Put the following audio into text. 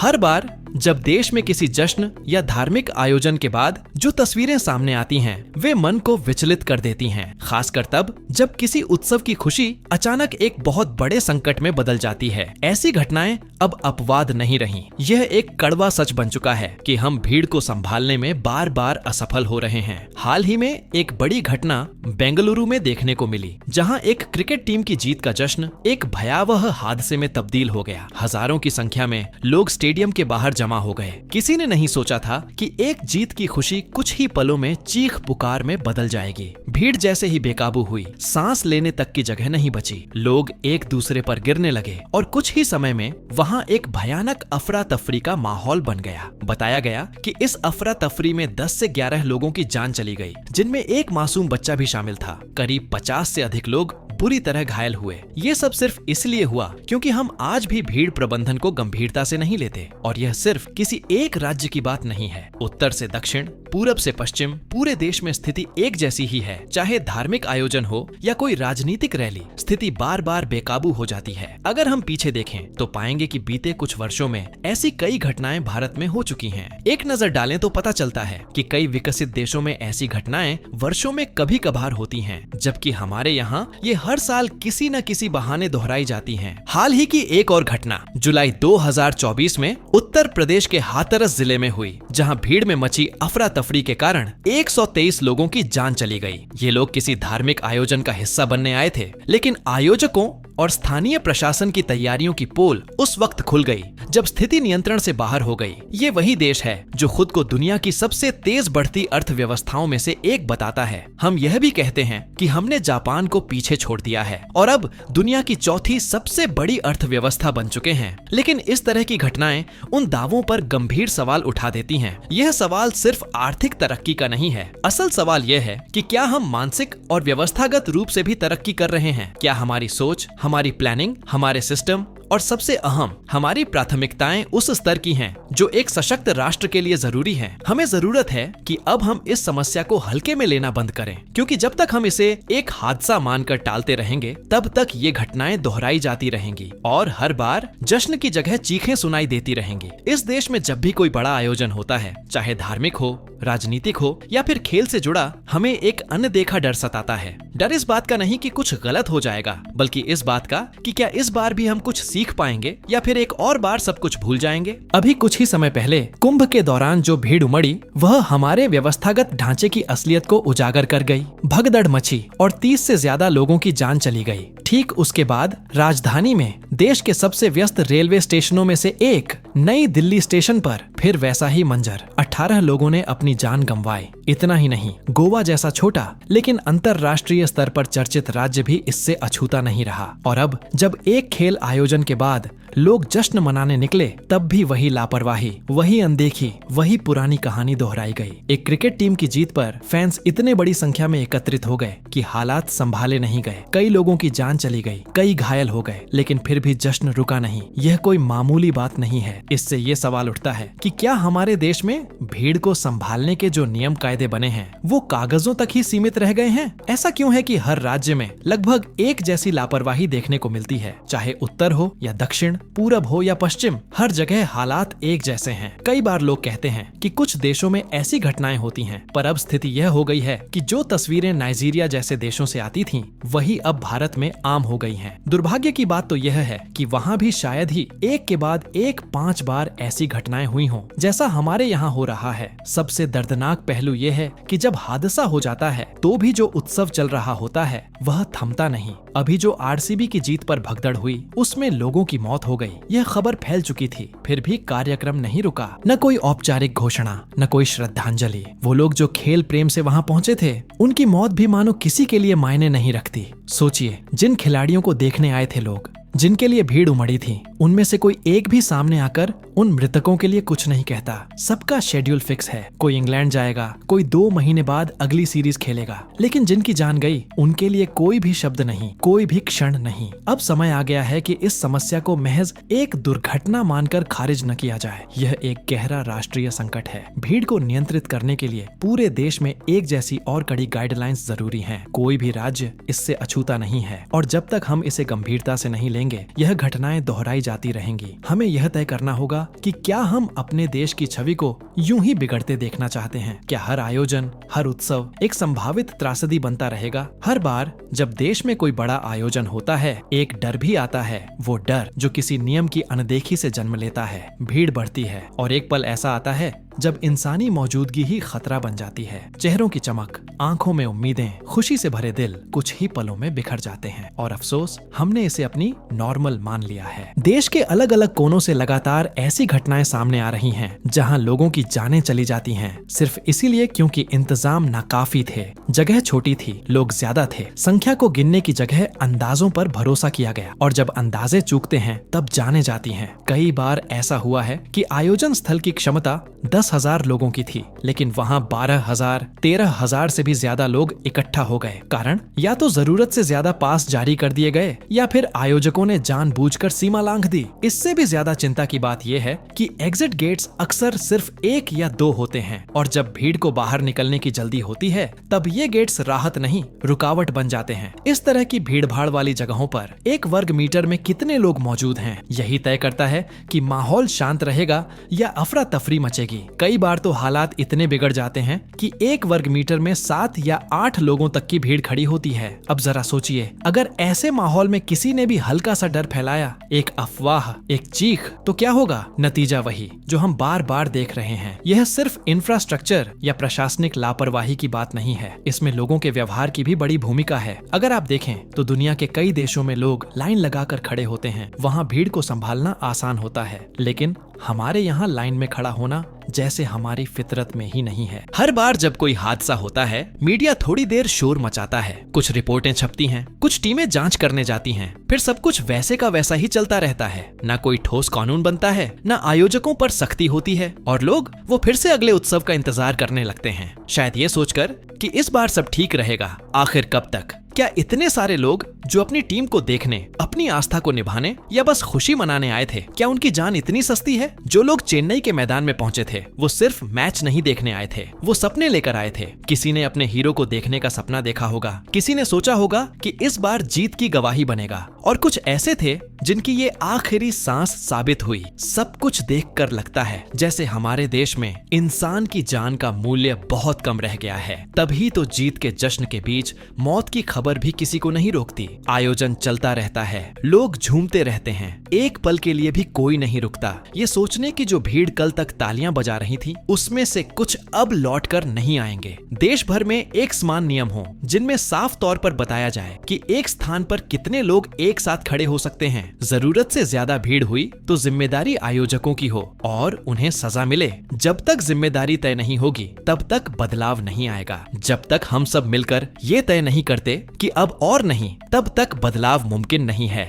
हर बार जब देश में किसी जश्न या धार्मिक आयोजन के बाद जो तस्वीरें सामने आती हैं, वे मन को विचलित कर देती हैं, खासकर तब जब किसी उत्सव की खुशी अचानक एक बहुत बड़े संकट में बदल जाती है। ऐसी घटनाएं अब अपवाद नहीं रहीं। यह एक कड़वा सच बन चुका है कि हम भीड़ को संभालने में बार बार असफल हो रहे हैं। हाल ही में एक बड़ी घटना बेंगलुरु में देखने को मिली, जहां एक क्रिकेट टीम की जीत का जश्न एक भयावह हादसे में तब्दील हो गया। हजारों की संख्या में लोग स्टेडियम के बाहर जमा हो गए। किसी ने नहीं सोचा था कि एक जीत की खुशी कुछ ही पलों में चीख पुकार में बदल जाएगी। भीड़ जैसे ही बेकाबू हुई, सांस लेने तक की जगह नहीं बची। लोग एक दूसरे पर गिरने लगे और कुछ ही समय में वहां एक भयानक अफरा तफरी का माहौल बन गया। बताया गया कि इस अफरा तफरी में 10 से 11 लोगों की जान चली गई, जिनमें एक मासूम बच्चा भी शामिल था। करीब 50 से अधिक लोग बुरी तरह घायल हुए। ये सब सिर्फ इसलिए हुआ क्योंकि हम आज भी भीड़ प्रबंधन को गंभीरता से नहीं लेते। और यह सिर्फ किसी एक राज्य की बात नहीं है। उत्तर से दक्षिण, पूरब से पश्चिम, पूरे देश में स्थिति एक जैसी ही है। चाहे धार्मिक आयोजन हो या कोई राजनीतिक रैली, स्थिति बार बार बेकाबू हो जाती है। अगर हम पीछे देखें तो पाएंगे कि बीते कुछ वर्षों में ऐसी कई घटनाएं भारत में हो चुकी हैं। एक नजर डालें तो पता चलता है कि कई विकसित देशों में ऐसी घटनाएं वर्षों में कभी कभार होती हैं, जबकि हमारे यहाँ ये हर साल किसी न किसी बहाने दोहराई जाती हैं। हाल ही की एक और घटना जुलाई 2024 में उत्तर प्रदेश के हाथरस जिले में हुई, जहां भीड़ में मची अफरा तफरी के कारण 123 लोगों की जान चली गई। ये लोग किसी धार्मिक आयोजन का हिस्सा बनने आए थे, लेकिन आयोजकों और स्थानीय प्रशासन की तैयारियों की पोल उस वक्त खुल गई जब स्थिति नियंत्रण से बाहर हो गई। ये वही देश है जो खुद को दुनिया की सबसे तेज बढ़ती अर्थव्यवस्थाओं में से एक बताता है। हम यह भी कहते हैं कि हमने जापान को पीछे छोड़ दिया है और अब दुनिया की चौथी सबसे बड़ी अर्थव्यवस्था बन चुके हैं। लेकिन इस तरह की घटनाएं उन दावों पर गंभीर सवाल उठा देती हैं। यह सवाल सिर्फ आर्थिक तरक्की का नहीं है। असल सवाल यह है कि क्या हम मानसिक और व्यवस्थागत रूप से भी तरक्की कर रहे हैं? क्या हमारी सोच, हमारी प्लानिंग, हमारे सिस्टम और सबसे अहम हमारी प्राथमिकताएं उस स्तर की हैं जो एक सशक्त राष्ट्र के लिए जरूरी है? हमें जरूरत है कि अब हम इस समस्या को हल्के में लेना बंद करें, क्योंकि जब तक हम इसे एक हादसा मानकर टालते रहेंगे, तब तक ये घटनाएं दोहराई जाती रहेंगी और हर बार जश्न की जगह चीखें सुनाई देती रहेंगी। इस देश में जब भी कोई बड़ा आयोजन होता है, चाहे धार्मिक हो, राजनीतिक हो या फिर खेल से जुड़ा, हमें एक अनदेखा डर सताता है। डर इस बात का नहीं कि कुछ गलत हो जाएगा, बल्कि इस बात का कि क्या इस बार भी हम कुछ सीख पाएंगे या फिर एक और बार सब कुछ भूल जाएंगे। अभी कुछ ही समय पहले कुंभ के दौरान जो भीड़ उमड़ी, वह हमारे व्यवस्थागत ढांचे की असलियत को उजागर कर गई। भगदड़ मची और 30 से ज्यादा लोगों की जान चली गई। ठीक उसके बाद राजधानी में देश के सबसे व्यस्त रेलवे स्टेशनों में से एक नई दिल्ली स्टेशन पर फिर वैसा ही मंजर। 18 लोगों ने अपनी जान गंवाई। इतना ही नहीं, गोवा जैसा छोटा लेकिन अंतरराष्ट्रीय स्तर पर चर्चित राज्य भी इससे अछूता नहीं रहा। और अब जब एक खेल आयोजन के बाद लोग जश्न मनाने निकले, तब भी वही लापरवाही, वही अनदेखी, वही पुरानी कहानी दोहराई गई। एक क्रिकेट टीम की जीत पर फैंस इतने बड़ी संख्या में एकत्रित हो गए कि हालात संभाले नहीं गए। कई लोगों की जान चली गई, कई घायल हो गए, लेकिन फिर भी जश्न रुका नहीं। यह कोई मामूली बात नहीं है। इससे ये सवाल उठता है कि क्या हमारे देश में भीड़ को संभालने के जो नियम कायदे बने हैं, वो कागजों तक ही सीमित रह गए हैं? ऐसा क्यों है कि हर राज्य में लगभग एक जैसी लापरवाही देखने को मिलती है? चाहे उत्तर हो या दक्षिण, पूरब हो या पश्चिम, हर जगह हालात एक जैसे हैं। कई बार लोग कहते हैं कि कुछ देशों में ऐसी घटनाएं होती हैं, पर अब स्थिति यह हो गई है कि जो तस्वीरें नाइजीरिया जैसे देशों से आती थीं, वही अब भारत में आम हो गई हैं। दुर्भाग्य की बात तो यह है कि वहाँ भी शायद ही एक के बाद एक 5 बार ऐसी घटनाएं हुई हों, जैसा हमारे यहाँ हो रहा है। सबसे दर्दनाक पहलू यह है कि जब हादसा हो जाता है, तो भी जो उत्सव चल रहा होता है, वह थमता नहीं। अभी जो आरसीबी की जीत पर भगदड़ हुई, उसमें लोगों की मौत हो गई। यह खबर फैल चुकी थी, फिर भी कार्यक्रम नहीं रुका। न कोई औपचारिक घोषणा, न कोई श्रद्धांजलि। वो लोग जो खेल प्रेम से वहां पहुंचे थे, उनकी मौत भी मानो किसी के लिए मायने नहीं रखती। सोचिए, जिन खिलाड़ियों को देखने आए थे लोग, जिनके लिए भीड़ उमड़ी थी, उनमें से कोई एक भी सामने आकर उन मृतकों के लिए कुछ नहीं कहता। सबका शेड्यूल फिक्स है। कोई इंग्लैंड जाएगा, कोई 2 महीने बाद अगली सीरीज खेलेगा, लेकिन जिनकी जान गई, उनके लिए कोई भी शब्द नहीं, कोई भी क्षण नहीं। अब समय आ गया है कि इस समस्या को महज एक दुर्घटना मानकर खारिज न किया जाए। यह एक गहरा राष्ट्रीय संकट है। भीड़ को नियंत्रित करने के लिए पूरे देश में एक जैसी और कड़ी गाइडलाइंस जरूरी हैं। कोई भी राज्य इससे अछूता नहीं है और जब तक हम इसे गंभीरता से नहीं लेंगे, यह घटनाएं दोहराई जाती रहेंगी। हमें यह तय करना होगा कि क्या हम अपने देश की छवि को यूं ही बिगड़ते देखना चाहते हैं। क्या हर आयोजन, हर उत्सव एक संभावित त्रासदी बनता रहेगा? हर बार जब देश में कोई बड़ा आयोजन होता है, एक डर भी आता है। वो डर जो किसी नियम की अनदेखी से जन्म लेता है। भीड़ बढ़ती है और एक पल ऐसा आता है जब इंसानी मौजूदगी ही खतरा बन जाती है। चेहरों की चमक, आंखों में उम्मीदें, खुशी से भरे दिल कुछ ही पलों में बिखर जाते हैं और अफसोस हमने इसे अपनी नॉर्मल मान लिया है। देश के अलग अलग कोनों से लगातार ऐसी घटनाएं सामने आ रही हैं जहां लोगों की जानें चली जाती हैं सिर्फ इसीलिए क्योंकि इंतजाम नाकाफी थे, जगह छोटी थी, लोग ज्यादा थे। संख्या को गिनने की जगह अंदाजों पर भरोसा किया गया और जब अंदाजे चूकते हैं तब जाने जाती हैं। कई बार ऐसा हुआ है कि आयोजन स्थल की क्षमता 10,000 लोगों की थी, लेकिन वहां 12,000, 13,000 से भी ज्यादा लोग इकट्ठा हो गए। कारण या तो जरूरत से ज्यादा पास जारी कर दिए गए या फिर आयोजकों ने जानबूझकर सीमा लांघ दी। इससे भी ज्यादा चिंता की बात यह है कि एग्जिट गेट्स अक्सर सिर्फ 1 या 2 होते हैं और जब भीड़ को बाहर निकलने की जल्दी होती है तब ये गेट्स राहत नहीं, रुकावट बन जाते हैं। इस तरह की भीड़ भाड़ वाली जगहों पर 1 वर्ग मीटर में कितने लोग मौजूद हैं, यही तय करता है कि माहौल शांत रहेगा या अफरा तफरी मचेगी। कई बार तो हालात इतने बिगड़ जाते हैं कि 1 वर्ग मीटर में 7 या 8 लोगों तक की भीड़ खड़ी होती है। अब जरा सोचिए, अगर ऐसे माहौल में किसी ने भी हल्का सा डर फैलाया, एक अफवाह, एक चीख, तो क्या होगा? नतीजा वही जो हम बार बार देख रहे हैं। यह सिर्फ इंफ्रास्ट्रक्चर या प्रशासनिक लापरवाही की बात नहीं है, इसमें लोगों के व्यवहार की भी बड़ी भूमिका है। अगर आप देखें तो दुनिया के कई देशों में लोग लाइन लगाकर खड़े होते हैं, वहाँ भीड़ को संभालना आसान होता है, लेकिन हमारे यहाँ लाइन में खड़ा होना जैसे हमारी फितरत में ही नहीं है। हर बार जब कोई हादसा होता है, मीडिया थोड़ी देर शोर मचाता है, कुछ रिपोर्टें छपती हैं, कुछ टीमें जांच करने जाती हैं, फिर सब कुछ वैसे का वैसा ही चलता रहता है। ना कोई ठोस कानून बनता है, ना आयोजकों पर सख्ती होती है और लोग वो फिर से अगले उत्सव का इंतजार करने लगते हैं, शायद ये सोचकर कि इस बार सब ठीक रहेगा। आखिर कब तक? क्या इतने सारे लोग जो अपनी टीम को देखने, अपनी आस्था को निभाने या बस खुशी मनाने आए थे, क्या उनकी जान इतनी सस्ती है? जो लोग चेन्नई के मैदान में पहुंचे थे वो सिर्फ मैच नहीं देखने आए थे, वो सपने लेकर आए थे। किसी ने अपने हीरो को देखने का सपना देखा होगा, किसी ने सोचा होगा कि इस बार जीत की गवाही बनेगा, और कुछ ऐसे थे जिनकी ये आखिरी सांस साबित हुई। सब कुछ देखकर लगता है जैसे हमारे देश में इंसान की जान का मूल्य बहुत कम रह गया है। तभी तो जीत के जश्न के बीच मौत की खबर भी किसी को नहीं रोकती। आयोजन चलता रहता है, लोग झूमते रहते हैं, एक पल के लिए भी कोई नहीं रुकता। ये सोचने की जो भीड़ कल तक तालियां बजा रही थी, उसमें से कुछ अब लौट कर नहीं आएंगे। देश भर में एक समान नियम हो जिनमें साफ तौर पर बताया जाए कि एक स्थान पर कितने लोग एक साथ खड़े हो सकते हैं। जरूरत से ज्यादा भीड़ हुई तो जिम्मेदारी आयोजकों की हो और उन्हें सजा मिले। जब तक जिम्मेदारी तय नहीं होगी तब तक बदलाव नहीं आएगा। जब तक हम सब मिलकर ये तय नहीं करते कि अब और नहीं, तब तक बदलाव मुमकिन नहीं है।